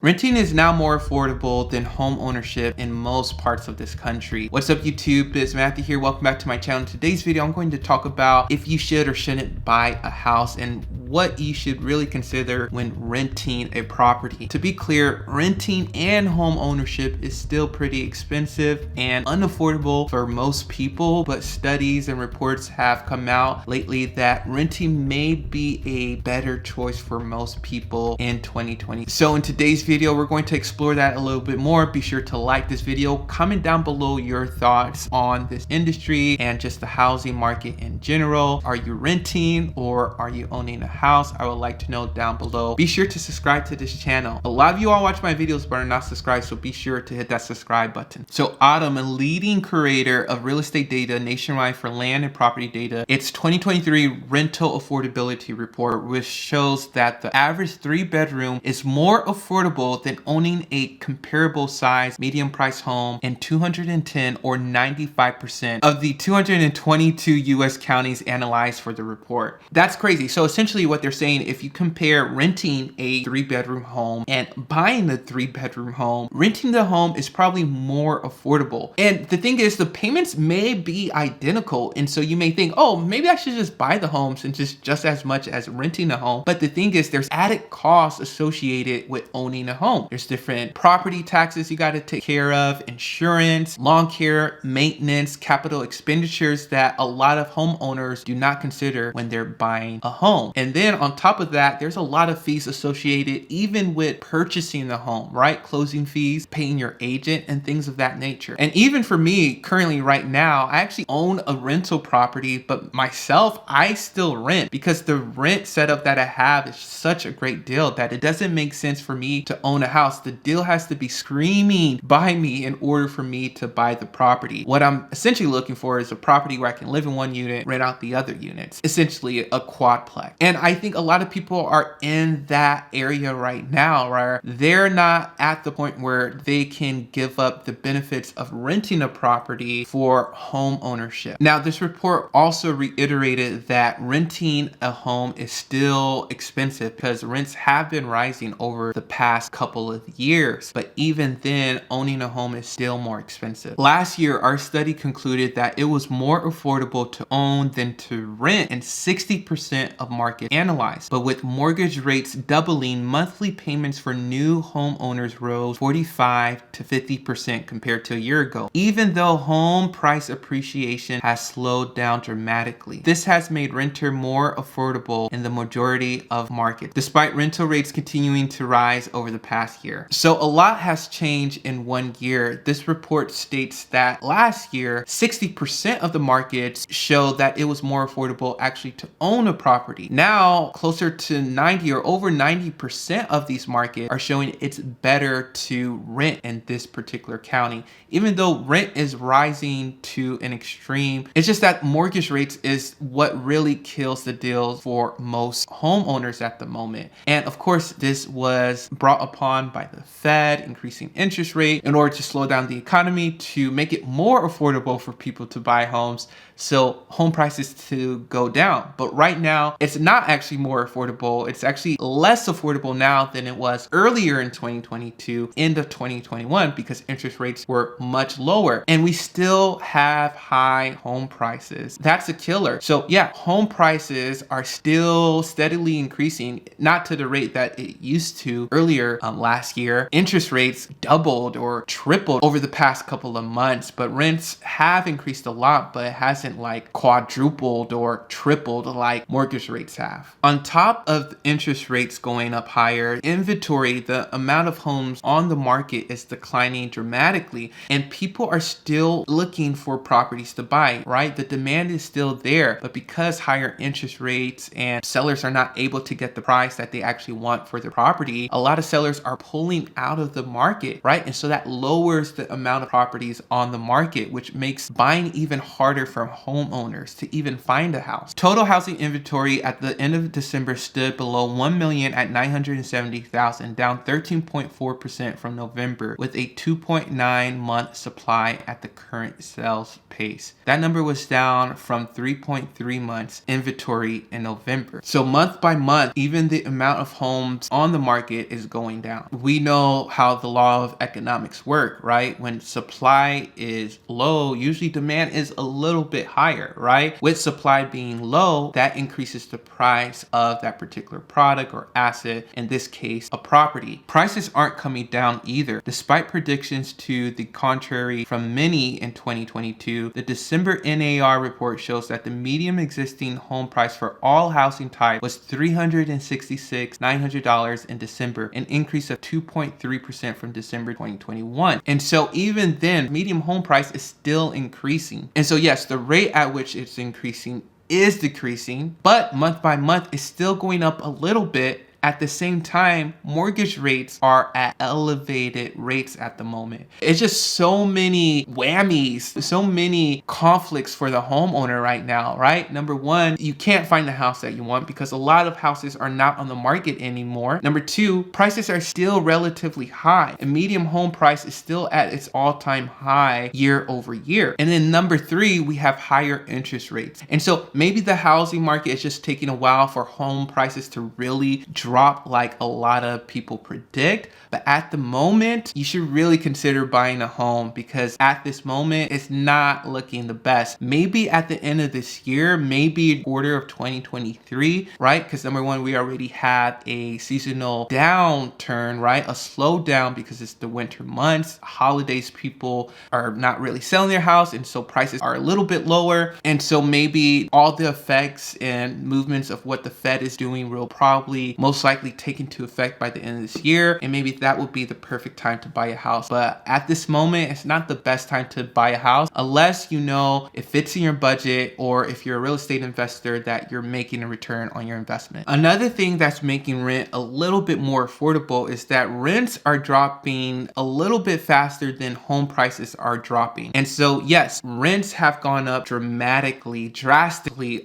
Renting is now more affordable than home ownership in most parts of this country. What's up YouTube, it's Matthew here. Welcome back to my channel. In today's video, I'm going to talk about if you should or shouldn't buy a house and what you should really consider when renting a property. To be clear, renting and home ownership is still pretty expensive and unaffordable for most people, but studies and reports have come out lately that renting may be a better choice for most people in 2020. So in today's video, we're going to explore that a little bit more. Be sure to like this video, comment down below your thoughts on this industry and just the housing market in general. Are you renting or are you owning a house? I would like to know down below. Be sure to subscribe to this channel. A lot of you all watch my videos but are not subscribed, so be sure to hit that subscribe button. So Autumn, a leading curator of real estate data nationwide for land and property data, its 2023 rental affordability report, which shows that the average 3-bedroom is more affordable than owning a comparable size medium price home in 210 or 95% of the 222 US counties analyzed for the report. That's crazy. So essentially what they're saying, if you compare renting a 3-bedroom home and buying the 3-bedroom home, renting the home is probably more affordable. And the thing is, the payments may be identical. And so you may think, oh, maybe I should just buy the home since it's just as much as renting a home. But the thing is, there's added costs associated with owning a home. There's different property taxes you got to take care of, insurance, lawn care, maintenance, capital expenditures that a lot of homeowners do not consider when they're buying a home. And then on top of that, there's a lot of fees associated even with purchasing the home, right? Closing fees, paying your agent, and things of that nature. And even for me, currently right now, I actually own a rental property, but myself, I still rent because the rent setup that I have is such a great deal that it doesn't make sense for me to own a house. The deal has to be screaming by me in order for me to buy the property. What I'm essentially looking for is a property where I can live in one unit, rent out the other units, essentially a quadplex. And I think a lot of people are in that area right now where they're not at the point where they can give up the benefits of renting a property for home ownership. Now, this report also reiterated that renting a home is still expensive because rents have been rising over the past couple of years, but even then, owning a home is still more expensive. Last year, our study concluded that it was more affordable to own than to rent in 60% of markets analyzed. But with mortgage rates doubling, monthly payments for new homeowners rose 45 to 50% compared to a year ago, even though home price appreciation has slowed down dramatically. This has made renter more affordable in the majority of markets, despite rental rates continuing to rise over the past year. So a lot has changed in 1 year. This report states that last year, 60% of the markets show that it was more affordable actually to own a property. Now, closer to 90 or over 90% of these markets are showing it's better to rent in this particular county. Even though rent is rising to an extreme, it's just that mortgage rates is what really kills the deal for most homeowners at the moment. And of course, this was brought upon by the Fed increasing interest rate in order to slow down the economy to make it more affordable for people to buy homes, so home prices to go down. But right now, it's not actually more affordable. It's actually less affordable now than it was earlier in 2022, end of 2021, because interest rates were much lower. And we still have high home prices. That's a killer. So yeah, home prices are still steadily increasing, not to the rate that it used to earlier last year. Interest rates doubled or tripled over the past couple of months, but rents have increased a lot, but it hasn't like quadrupled or tripled like mortgage rates have. On top of interest rates going up higher, inventory, the amount of homes on the market is declining dramatically, and people are still looking for properties to buy, right? The demand is still there, but because higher interest rates and sellers are not able to get the price that they actually want for their property, a lot of sellers are pulling out of the market, right? And so that lowers the amount of properties on the market, which makes buying even harder for homeowners to even find a house. Total housing inventory at the end of December stood below 1 million at 970,000, down 13.4% from November, with a 2.9 month supply at the current sales pace. That number was down from 3.3 months inventory in November. So month by month, even the amount of homes on the market is going going down. We know how the law of economics work, right? When supply is low, usually demand is a little bit higher, right? With supply being low, that increases the price of that particular product or asset, in this case, a property. Prices aren't coming down either. Despite predictions to the contrary from many in 2022, the December NAR report shows that the median existing home price for all housing types was $366,900 in December, an increase of 2.3% from December 2021. And so even then, median home price is still increasing. And so yes, the rate at which it's increasing is decreasing, but month by month it's still going up a little bit. At the same time, mortgage rates are at elevated rates at the moment. It's just so many whammies, so many conflicts for the homeowner right now, right? Number one, you can't find the house that you want because a lot of houses are not on the market anymore. Number two, prices are still relatively high. A median home price is still at its all-time high year over year. And then number three, we have higher interest rates. And so maybe the housing market is just taking a while for home prices to really drop like a lot of people predict. But at the moment, you should really consider buying a home because at this moment, it's not looking the best. Maybe at the end of this year, maybe quarter of 2023, right? Because number one, we already had a seasonal downturn, right? A slowdown because it's the winter months, holidays, people are not really selling their house. And so prices are a little bit lower. And so maybe all the effects and movements of what the Fed is doing will probably most likely take into effect by the end of this year. And maybe that would be the perfect time to buy a house. But at this moment, it's not the best time to buy a house unless you know it fits in your budget or if you're a real estate investor that you're making a return on your investment. Another thing that's making rent a little bit more affordable is that rents are dropping a little bit faster than home prices are dropping. And so yes, rents have gone up drastically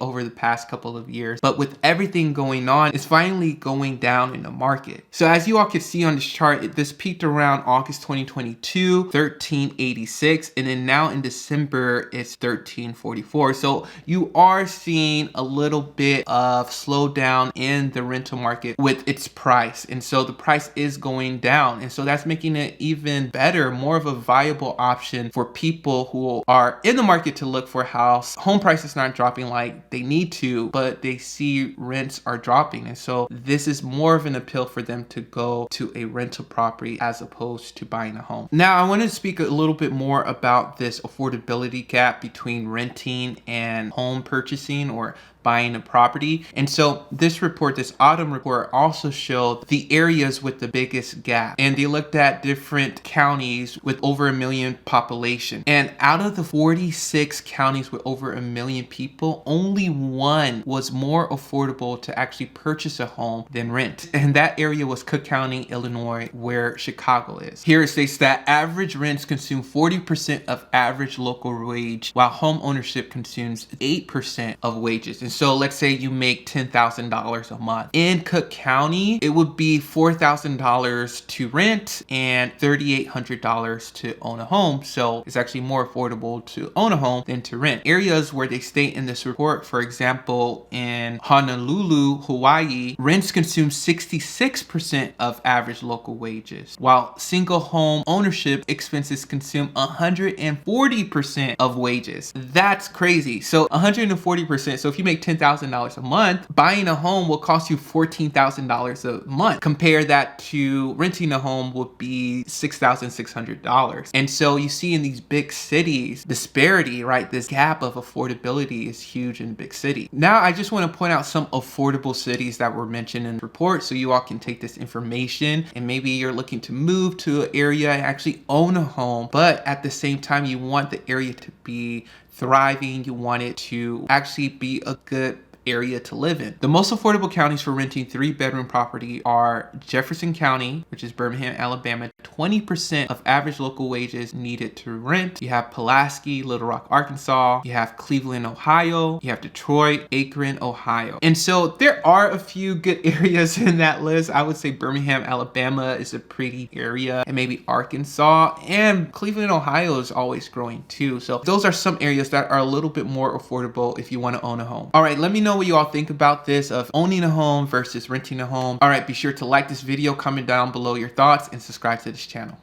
over the past couple of years. But with everything going on, it's finally going down in the market. So as you all can see on this chart, this peaked around August 2022, 1386, and then now in December it's 1344. So you are seeing a little bit of slowdown in the rental market with its price. And so the price is going down. And so that's making it even better, more of a viable option for people who are in the market to look for a house. Home prices not dropping like they need to, but they see rents are dropping. And so this is more of an appeal for them to go to a rental property as opposed to buying a home. Now, I want to speak a little bit more about this affordability gap between renting and home purchasing or buying a property. And so this report, this autumn report, also showed the areas with the biggest gap. And they looked at different counties with over 1 million population. And out of the 46 counties with over 1 million people, only one was more affordable to actually purchase a home than rent. And that area was Cook County, Illinois, where Chicago is. Here it states that average rents consume 40% of average local wage, while home ownership consumes 8% of wages. And so let's say you make $10,000 a month. In Cook County, it would be $4,000 to rent and $3,800 to own a home. So it's actually more affordable to own a home than to rent. Areas where they state in this report, for example, in Honolulu, Hawaii, rents consume 66% of average local wages, while single home ownership expenses consume 140% of wages. That's crazy. So 140%. So if you make $10,000 a month, buying a home will cost you $14,000 a month. Compare that to renting a home would be $6,600. And so you see in these big cities, disparity, right? This gap of affordability is huge in big cities. Now, I just want to point out some affordable cities that were mentioned in the report so you all can take this information and maybe you're looking to move to an area and actually own a home, but at the same time, you want the area to be thriving. You want it to actually be a good area to live in. The most affordable counties for renting 3-bedroom property are Jefferson County, which is Birmingham, Alabama, 20% of average local wages needed to rent. You have Pulaski, Little Rock, Arkansas. You have Cleveland, Ohio. You have Detroit, Akron, Ohio. And so there are a few good areas in that list. I would say Birmingham, Alabama is a pretty area, and maybe Arkansas, and Cleveland, Ohio is always growing too. So those are some areas that are a little bit more affordable if you want to own a home. All right, let me know know what you all think about this of owning a home versus renting a home. All right, be sure to like this video, comment down below your thoughts, and subscribe to this channel.